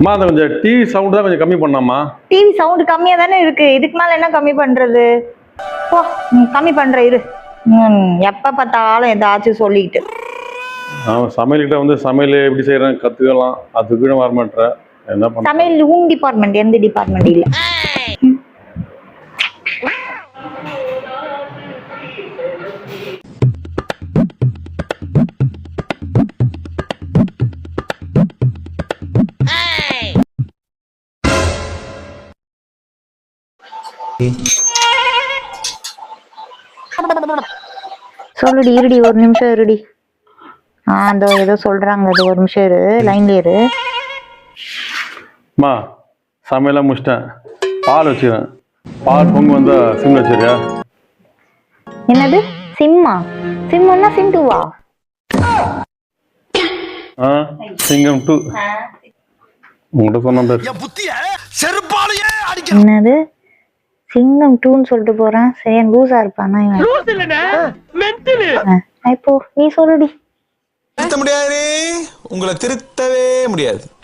அம்மா அந்த கொஞ்சம் டிவி சவுண்ட் தான் கொஞ்சம் கம்மி பண்ணாமா. டிவி சவுண்ட் கம்மியா தானே இருக்கு, இதுக்கு மேல என்ன கம்மி பண்றது? போ கம்மி பண்ற இரு. எப்ப பார்த்தாலும் ஏதாச்சும் சொல்லிக்கிட்டு. அவன் சமையல்கிட்ட வந்து சமையல் எப்படி செய்யறாங்க கத்துக்கலாம், அதுக்கு வர மாட்டேன். என்ன பண்ண சமையல் உன் டிபார்ட்மெண்ட், எந்த டிபார்ட்மெண்ட் இல்ல. சொல்லுடி, இருடி, ஒரு நிமிஷம் இருடி. அந்த ஏதோ சொல்றாங்க, அது ஒரு நிமிஷம் இரு, லைன்ல இரு. அம்மா சமையலாம் முடிச்சிட்டேன், பால் வச்சுக்கிறேன். பால் பொங்கு வந்தா சிம் வச்சிருக்கியா? என்னது சிம்மா? சிம்னா சிம் டூவா? சிங்கம் 2 உங்கள்கிட்ட சொன்ன பேர். என்னது சிங்கம் 2ன்னு சொல்லிட்டு போறேன். சரி லூசா இருப்பானா இவன்? இப்போ நீ சொல்லுடி. திருத்த முடியாது, உங்களை திருத்தவே முடியாது.